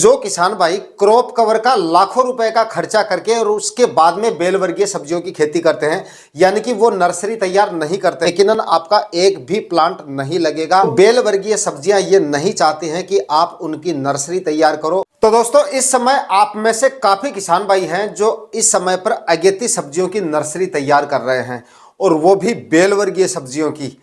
जो किसान भाई क्रॉप कवर का लाखों रुपए का खर्चा करके और उसके बाद में बेल वर्गीय सब्जियों की खेती करते हैं, यानी कि वो नर्सरी तैयार नहीं करते, लेकिन आपका एक भी प्लांट नहीं लगेगा। बेल वर्गीय सब्जियां ये नहीं चाहती हैं कि आप उनकी नर्सरी तैयार करो। तो दोस्तों, इस समय आप में से काफी किसान भाई हैं जो इस समय पर अगेती सब्जियों की नर्सरी तैयार कर रहे हैं, और वो भी बेल वर्गीय सब्जियों की।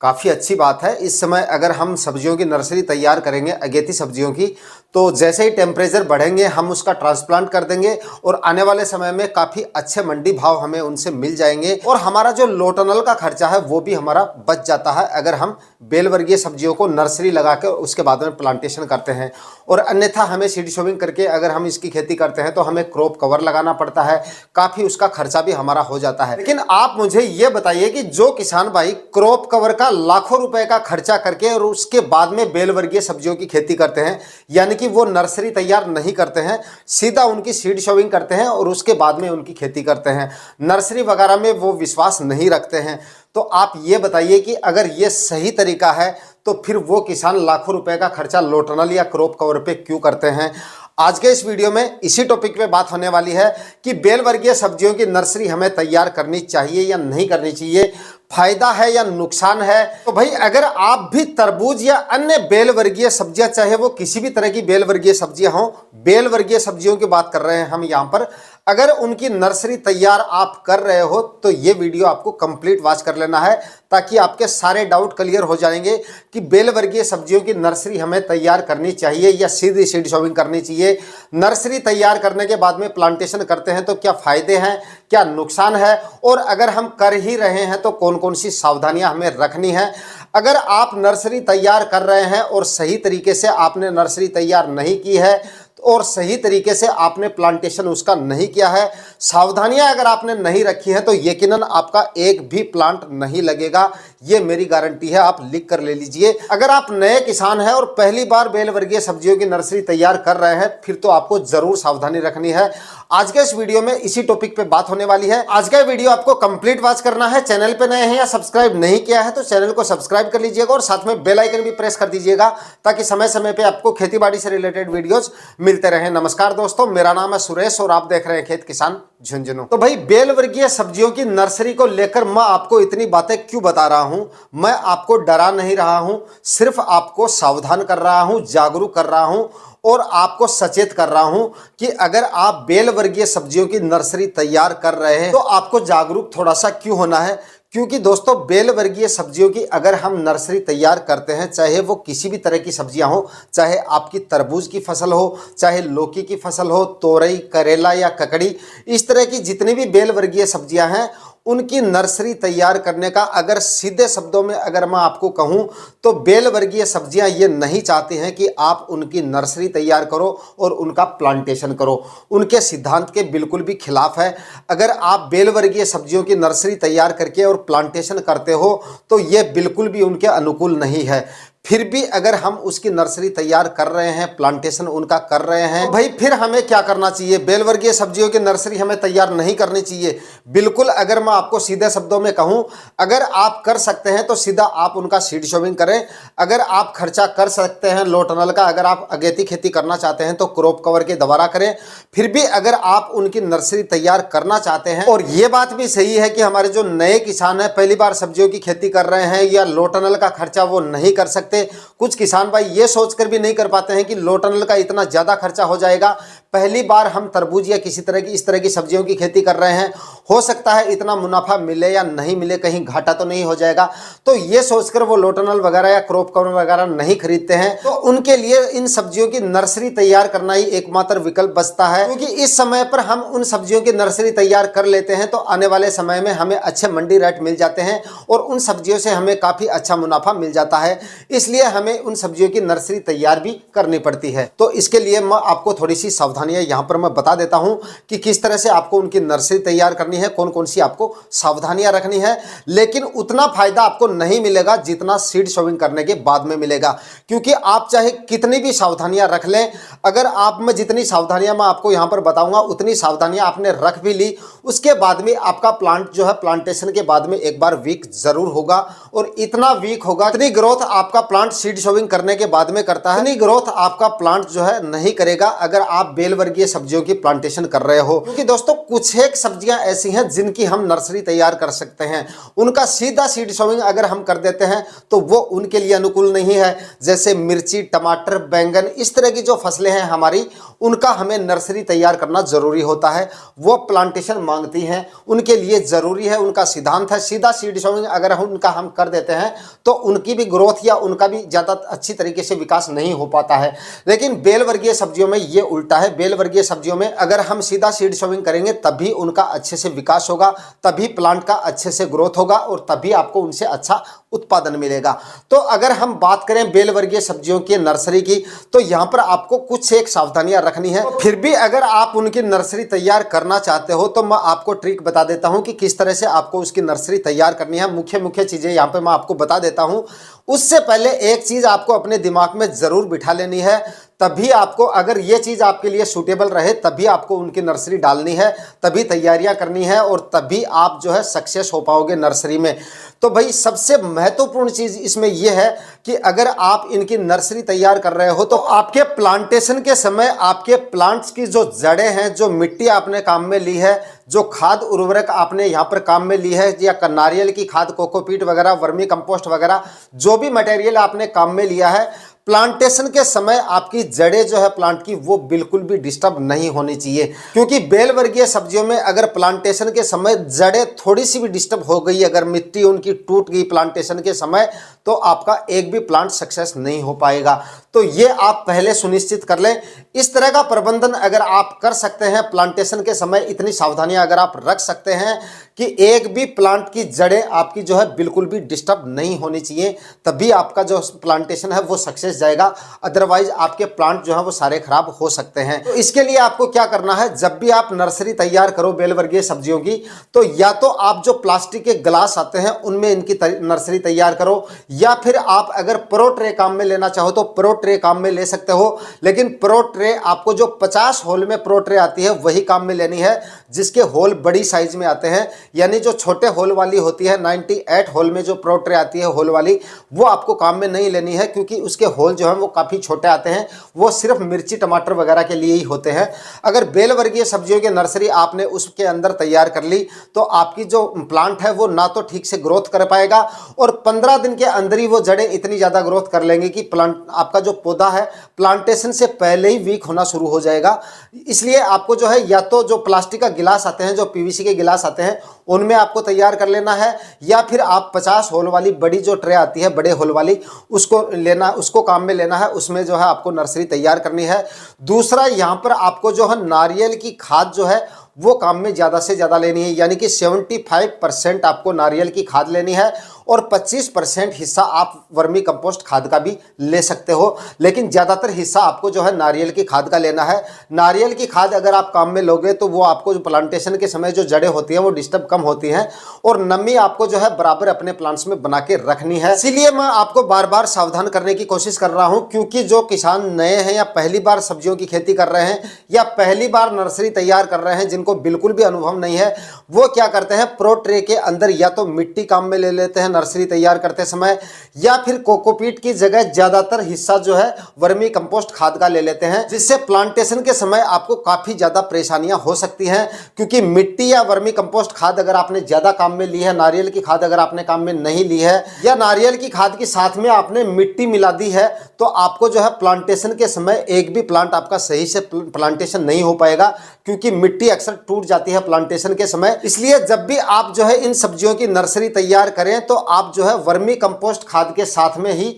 काफ़ी अच्छी बात है। इस समय अगर हम सब्जियों की नर्सरी तैयार करेंगे, अगेती सब्जियों की, तो जैसे ही टेम्परेचर बढ़ेंगे हम उसका ट्रांसप्लांट कर देंगे और आने वाले समय में काफ़ी अच्छे मंडी भाव हमें उनसे मिल जाएंगे, और हमारा जो लोटनल का खर्चा है वो भी हमारा बच जाता है अगर हम बेल वर्गीय सब्जियों को नर्सरी लगा के उसके बाद में प्लांटेशन करते हैं। और अन्यथा हमें सीड शोविंग करके अगर हम इसकी खेती करते हैं तो हमें क्रॉप कवर लगाना पड़ता है, काफ़ी उसका खर्चा भी हमारा हो जाता है। लेकिन आप मुझे ये बताइए कि जो किसान भाई क्रॉप कवर का लाखों रुपए का खर्चा करके और उसके बाद में बेल वर्गीय सब्जियों की खेती करते हैं, यानी कि वो नर्सरी तैयार नहीं करते हैं, सीधा उनकी सीड शोविंग करते हैं और उसके बाद में उनकी खेती करते हैं, नर्सरी वगैरह में वो विश्वास नहीं रखते हैं, तो आप ये बताइए कि अगर ये सही तरीका है तो फिर वो किसान लाखों रुपए का खर्चा लोटनल या क्रॉप कवर पे क्यों करते हैं। आज के इस वीडियो में इसी टॉपिक पे बात होने वाली है कि बेल वर्गीय सब्जियों की नर्सरी हमें तैयार करनी चाहिए या नहीं करनी चाहिए, फायदा है या नुकसान है। तो भाई, अगर आप भी तरबूज या अन्य बेल वर्गीय सब्जियां, चाहे वो किसी भी तरह की बेल वर्गीय सब्जियां हों, बेल वर्गीय सब्जियों की बात कर रहे हैं हम यहाँ पर, अगर उनकी नर्सरी तैयार आप कर रहे हो तो ये वीडियो आपको कंप्लीट वॉच कर लेना है, ताकि आपके सारे डाउट क्लियर हो जाएंगे कि बेल वर्गीय सब्जियों की नर्सरी हमें तैयार करनी चाहिए या सीधी सीड शोविंग करनी चाहिए। नर्सरी तैयार करने के बाद में प्लांटेशन करते हैं तो क्या फायदे हैं, क्या नुकसान है, और अगर हम कर ही रहे हैं तो कौन कौन सी सावधानियां हमें रखनी है। अगर आप नर्सरी तैयार कर रहे हैं और सही तरीके से आपने नर्सरी तैयार नहीं की है और सही तरीके से आपने प्लांटेशन उसका नहीं किया है, सावधानियां अगर आपने नहीं रखी है, तो यकीनन आपका एक भी प्लांट नहीं लगेगा, ये मेरी गारंटी है, आप लिख कर ले लीजिए। अगर आप नए किसान हैं और पहली बार बेल वर्गीय सब्जियों की नर्सरी तैयार कर रहे हैं, फिर तो आपको जरूर सावधानी रखनी है। आज के इस वीडियो में इसी टॉपिक पे बात होने वाली है। आज का वीडियो आपको कंप्लीट वॉच करना है। चैनल पे नए हैं या सब्सक्राइब नहीं किया है तो चैनल को सब्सक्राइब कर लीजिएगा और साथ में बेल आइकन भी प्रेस कर दीजिएगा, ताकि समय समय पे आपको खेतीबाड़ी से रिलेटेड वीडियोज मिलते रहे। नमस्कार दोस्तों, मेरा नाम है सुरेश और आप देख रहे हैं खेत किसान झुंझुनू। तो भाई, बेल वर्गीय सब्जियों की नर्सरी को लेकर मैं आपको इतनी बातें क्यों बता रहा हूं? मैं आपको डरा नहीं रहा हूं, सिर्फ आपको सावधान कर रहा हूं, जागरूक कर रहा हूं और आपको सचेत कर रहा हूं कि अगर आप बेल वर्गीय सब्जियों की नर्सरी तैयार कर रहे हैं तो आपको जागरूक थोड़ा सा क्यों होना है। क्योंकि दोस्तों, बेल वर्गीय सब्जियों की अगर हम नर्सरी तैयार करते हैं, चाहे वो किसी भी तरह की सब्जियां हो, चाहे आपकी तरबूज की फसल हो, चाहे लौकी की फसल हो, तोरई, करेला या ककड़ी, इस तरह की जितनी भी बेल वर्गीय सब्जियां हैं, उनकी नर्सरी तैयार करने का अगर सीधे शब्दों में अगर मैं आपको कहूं तो बेल वर्गीय सब्जियां ये नहीं चाहती हैं कि आप उनकी नर्सरी तैयार करो और उनका प्लांटेशन करो। उनके सिद्धांत के बिल्कुल भी खिलाफ है। अगर आप बेल वर्गीय सब्जियों की नर्सरी तैयार करके और प्लांटेशन करते हो तो ये बिल्कुल भी उनके अनुकूल नहीं है। फिर भी अगर हम उसकी नर्सरी तैयार कर रहे हैं, प्लांटेशन उनका कर रहे हैं, भाई फिर हमें क्या करना चाहिए? बेल वर्गीय सब्जियों की नर्सरी हमें तैयार नहीं करनी चाहिए बिल्कुल। अगर मैं आपको सीधे शब्दों में कहूं, अगर आप कर सकते हैं तो सीधा आप उनका सीड शोविंग करें। अगर आप खर्चा कर सकते हैं लोटनल का, अगर आप अगेती खेती करना चाहते हैं तो क्रॉप कवर के दोबारा करें। फिर भी अगर आप उनकी नर्सरी तैयार करना चाहते हैं, और ये बात भी सही है कि हमारे जो नए किसान हैं, पहली बार सब्जियों की खेती कर रहे हैं या लोटनल का खर्चा वो नहीं कर सकते, कुछ किसान भाई ये सोचकर भी नहीं कर पाते हैं कि लोटनल का इतना ज्यादा खर्चा हो जाएगा, पहली बार हम तरबूज या किसी तरह की इस तरह की सब्जियों की खेती कर रहे हैं, हो सकता है इतना मुनाफा मिले या नहीं मिले, कहीं घाटा तो नहीं हो जाएगा, तो ये सोचकर वो लोटनल वगैरह या क्रॉप कवर वगैरह नहीं खरीदते हैं। तो उनके लिए इन सब्जियों की नर्सरी तैयार करना ही एकमात्र विकल्प बचता है, क्योंकि इस समय पर हम उन सब्जियों की नर्सरी तैयार कर लेते हैं तो आने वाले समय में हमें अच्छे मंडी रेट मिल जाते हैं और उन सब्जियों से हमें काफी अच्छा मुनाफा मिल जाता है। इसलिए हमें उन सब्जियों की नर्सरी तैयार भी करनी पड़ती है। तो इसके लिए मैं आपको थोड़ी सी सावधानी सावधानियां यहाँ पर मैं बता देता हूँ कि किस तरह से आपको उनकी नर्सरी तैयार करनी है, कौन कौन सी आपको सावधानियां रखनी है। लेकिन उतना फायदा आपको नहीं मिलेगा जितना सीड सोविंग करने के बाद में मिलेगा, क्योंकि आप चाहे कितनी भी सावधानियां रख लें, अगर आप में जितनी सावधानियां मैं आपको यहां पर बताऊंगा उतनी सावधानियां आपने रख भी ली, उसके बाद में आपका प्लांट जो है प्लांटेशन के बाद में एक बार वीक जरूर होगा। और इतना वीक होगा, इतनी ग्रोथ आपका प्लांट सीड सोविंग करने के बाद में करता है, इतनी ग्रोथ आपका प्लांट जो है नहीं करेगा अगर आप बेल वर्गीय सब्जियों की प्लांटेशन कर रहे हो। क्योंकि दोस्तों कुछ एक सब्जियां ऐसी हैं जिनकी हम नर्सरी तैयार कर सकते हैं, उनका सीधा सीड सोविंग अगर हम कर देते हैं तो वो उनके लिए अनुकूल नहीं है। जैसे मिर्ची, टमाटर, बैंगन, इस तरह की जो फसलें हैं हमारी, उनका हमें नर्सरी तैयार करना जरूरी होता है, वो प्लांटेशन मांगती हैं, उनके लिए जरूरी है, उनका सिद्धांत है। सीधा सीड सोविंग अगर हम कर देते हैं तो उनकी भी ग्रोथ या उनका भी ज़्यादा अच्छी तरीके से विकास नहीं हो पाता है। लेकिन बेल वर्गीय सब्जियों में ये उल्टा है। बेल वर्गीय सब्जियों में अगर हम सीधा सीड सोविंग करेंगे तभी उनका अच्छे से विकास होगा, तभी प्लांट का अच्छे से ग्रोथ होगा और तभी आपको उनसे अच्छा उत्पादन मिलेगा। तो अगर हम बात करें बेल वर्गीय सब्जियों की नर्सरी की, तो यहाँ पर आपको कुछ एक सावधानियां रखनी है। तो फिर भी अगर आप उनकी नर्सरी तैयार करना चाहते हो तो मैं आपको ट्रिक बता देता हूँ कि किस तरह से आपको उसकी नर्सरी तैयार करनी है। मुख्य मुख्य चीजें यहाँ पे मैं आपको बता देता हूँ। उससे पहले एक चीज आपको अपने दिमाग में जरूर बिठा लेनी है, तभी आपको, अगर ये चीज आपके लिए सूटेबल रहे तभी आपको उनकी नर्सरी डालनी है, तभी तैयारियां करनी है और तभी आप जो है सक्सेस हो पाओगे नर्सरी में। तो भाई सबसे महत्वपूर्ण चीज इसमें यह है कि अगर आप इनकी नर्सरी तैयार कर रहे हो तो आपके प्लांटेशन के समय आपके प्लांट्स की जो जड़ें हैं, जो मिट्टी आपने काम में ली है, जो खाद उर्वरक आपने यहाँ पर काम में ली है, या नारियल की खाद, कोकोपीट वगैरह, वर्मी कंपोस्ट वगैरह, जो भी मटेरियल आपने काम में लिया है, प्लांटेशन के समय आपकी जड़ें जो है प्लांट की वो बिल्कुल भी डिस्टर्ब नहीं होनी चाहिए। क्योंकि बेल वर्गीय सब्जियों में अगर प्लांटेशन के समय जड़ें थोड़ी सी भी डिस्टर्ब हो गई, अगर मिट्टी उनकी टूट गई प्लांटेशन के समय, तो आपका एक भी प्लांट सक्सेस नहीं हो पाएगा। तो ये आप पहले सुनिश्चित कर लें। इस तरह का प्रबंधन अगर आप कर सकते हैं प्लांटेशन के समय, इतनी सावधानियां अगर आप रख सकते हैं कि एक भी प्लांट की जड़ें आपकी जो है बिल्कुल भी डिस्टर्ब नहीं होनी चाहिए, तभी आपका जो प्लांटेशन है वो सक्सेस जाएगा। अदरवाइज आपके प्लांट जो है वो सारे खराब हो सकते हैं। तो इसके लिए आपको क्या करना है, जब भी आप नर्सरी तैयार करो बेल वर्गीय सब्जियों की, तो या तो आप जो प्लास्टिक के ग्लास आते हैं उनमें इनकी नर्सरी तैयार करो, या फिर आप अगर प्रो ट्रे काम में लेना चाहो तो प्रो ट्रे काम में ले सकते हो। लेकिन प्रो ट्रे आपको जो 50 होल में प्रो ट्रे आती है वही काम में लेनी है, जिसके होल बड़ी साइज में आते हैं। यानी जो छोटे होल वाली होती है 98 होल में जो प्रो ट्रे आती है होल वाली, वो आपको काम में नहीं लेनी है, क्योंकि उसके होल जो है वो काफ़ी छोटे आते हैं, वो सिर्फ मिर्ची टमाटर वगैरह के लिए ही होते हैं। अगर बेल वर्गीय सब्जियों की नर्सरी आपने उसके अंदर तैयार कर ली तो आपकी जो प्लांट है वो ना तो ठीक से ग्रोथ कर पाएगा, और 15 दिन के अंदर ही वो जड़ें इतनी ज़्यादा ग्रोथ कर लेंगी कि प्लांट, आपका जो पौधा है प्लांटेशन से पहले ही वीक होना शुरू हो जाएगा। इसलिए आपको जो है या तो जो प्लास्टिक का गिलास आते हैं, जो पीवीसी के गिलास आते हैं, उनमें आपको तैयार कर लेना है, या फिर आप 50 होल वाली बड़ी जो ट्रे आती है बड़े होल वाली, उसको लेना, उसको काम में लेना है, उसमें जो है आपको नर्सरी तैयार करनी है। दूसरा, यहाँ पर आपको जो है नारियल की खाद जो है वो काम में ज़्यादा से ज़्यादा लेनी है, यानी कि 75% आपको नारियल की खाद लेनी है, और 25% हिस्सा आप वर्मी कंपोस्ट खाद का भी ले सकते हो। लेकिन ज़्यादातर हिस्सा आपको जो है नारियल की खाद का लेना है। नारियल की खाद अगर आप काम में लोगे तो वो आपको जो प्लांटेशन के समय जो जड़ें होती हैं वो डिस्टर्ब कम होती हैं, और नमी आपको जो है बराबर अपने प्लांट्स में बना के रखनी है। इसीलिए मैं आपको बार बार सावधान करने की कोशिश कर रहा हूँ, क्योंकि जो किसान नए हैं या पहली बार सब्जियों की खेती कर रहे हैं या पहली बार नर्सरी तैयार कर रहे हैं, जिनको बिल्कुल भी अनुभव नहीं है, वो क्या करते हैं, प्रो ट्रे के अंदर या तो मिट्टी काम में ले लेते हैं नर्सरी तैयार करते समय, या फिर कोकोपीट की जगह ज्यादातर हिस्सा जो है वर्मी कंपोस्ट खाद का ले लेते हैं, जिससे प्लांटेशन के समय आपको काफी ज्यादा परेशानियां हो सकती हैं। क्योंकि मिट्टी या वर्मी कंपोस्ट खाद अगर आपने ज्यादा काम में ली है, नारियल की खाद अगर आपने काम में नहीं ली है, या नारियल की खाद के साथ में आपने मिट्टी मिला दी है, तो आपको जो है प्लांटेशन के समय एक भी प्लांट आपका सही से प्लांटेशन नहीं हो पाएगा, क्योंकि मिट्टी अक्सर टूट जाती है प्लांटेशन के समय। इसलिए जब भी आप जो है इन सब्जियों की नर्सरी तैयार करें तो आप जो है वर्मी कंपोस्ट खाद के साथ में ही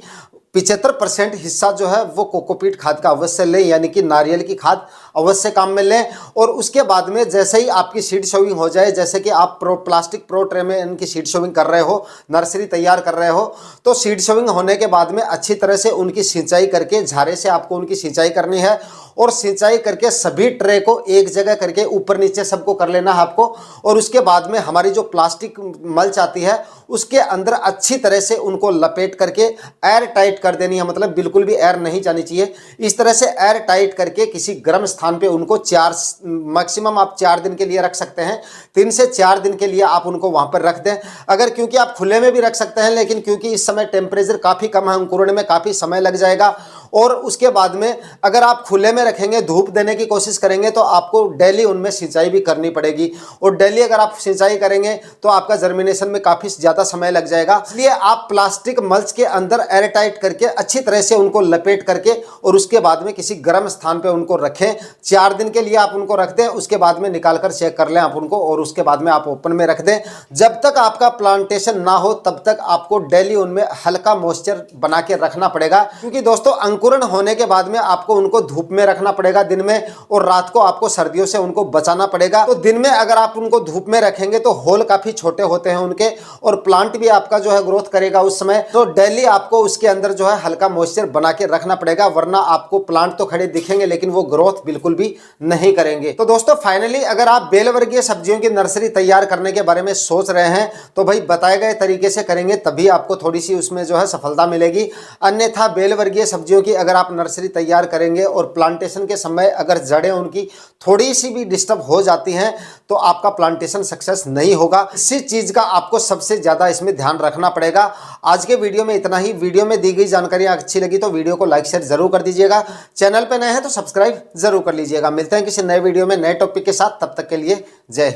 75% हिस्सा जो है वो कोकोपीट खाद का अवश्य लें, यानी कि नारियल की खाद अवश्य काम में लें। और उसके बाद में जैसे ही आपकी सीड सोविंग हो जाए, जैसे कि आप प्लास्टिक प्रो ट्रे में इनकी सीड सोविंग कर रहे हो, नर्सरी तैयार कर रहे हो, तो सीड सोविंग होने के बाद में अच्छी तरह से उनकी सिंचाई करके, झारे से आपको उनकी सिंचाई करनी है। और सिंचाई करके सभी ट्रे को एक जगह करके ऊपर नीचे सबको कर लेना है आपको। और उसके बाद में हमारी जो प्लास्टिक मल्च आती है उसके अंदर अच्छी तरह से उनको लपेट करके एयर टाइट कर देनी है, मतलब बिल्कुल भी एयर नहीं जानी चाहिए। इस तरह से एयर टाइट करके किसी गर्म स्थान पे उनको मैक्सिमम आप 4 दिन के लिए रख सकते हैं। 3 से 4 दिन के लिए आप उनको वहां पर रख दें। अगर क्योंकि आप खुले में भी रख सकते हैं, लेकिन क्योंकि इस समय टेम्परेचर काफी कम है, अंकुरण में काफी समय लग जाएगा। और उसके बाद में अगर आप खुले में रखेंगे, धूप देने की कोशिश करेंगे, तो आपको डेली उनमें सिंचाई भी करनी पड़ेगी। और डेली अगर आप सिंचाई करेंगे तो आपका जर्मिनेशन में काफी ज्यादा समय लग जाएगा। इसलिए आप प्लास्टिक मल्च के अंदर एयर टाइट करके अच्छी तरह से उनको लपेट करके और उसके बाद में किसी गर्म स्थान पे उनको रखें। 4 दिन के लिए आप उनको रख दें, उसके बाद में निकाल कर चेक कर लें आप उनको, और उसके बाद में आप ओपन में रख दें। जब तक आपका प्लांटेशन ना हो तब तक आपको डेली उनमें हल्का मॉइस्चर बना के रखना पड़ेगा। क्योंकि दोस्तों अंकुरण होने के बाद में आपको उनको धूप में रखना पड़ेगा दिन में, और रात को आपको सर्दियों से उनको बचाना पड़ेगा। तो दिन में अगर आप उनको धूप में रखेंगे तो होल काफी छोटे होते हैं उनके, और प्लांट भी आपका जो है ग्रोथ करेगा उस समय। तो डेली आपको उसके अंदर जो है हल्का मॉइस्चर बना के रखना पड़ेगा, वरना आपको प्लांट तो खड़े दिखेंगे लेकिन वो ग्रोथ बिल्कुल भी नहीं करेंगे। तो दोस्तों फाइनली अगर आप बेल वर्गीय सब्जियों की नर्सरी तैयार करने के बारे में सोच रहे हैं तो भाई बताए गए तरीके से करेंगे तभी आपको थोड़ी सी उसमें जो है सफलता मिलेगी। अन्यथा बेल वर्गीय सब्जियों की अगर आप नर्सरी तैयार करेंगे और प्लांटेशन के समय अगर जड़ें उनकी थोड़ी सी भी डिस्टर्ब हो जाती हैं तो आपका प्लांटेशन सक्सेस नहीं होगा। इसी चीज का आपको सबसे ज्यादा इसमें ध्यान रखना पड़ेगा। आज के वीडियो में इतना ही। वीडियो में दी गई जानकारी अच्छी लगी तो वीडियो को लाइक शेयर जरूर कर दीजिएगा। चैनल पे नए हैं तो सब्सक्राइब जरूर कर लीजिएगा। मिलते हैं किसी नए वीडियो में नए टॉपिक के साथ, तब तक के लिए जय हिंद।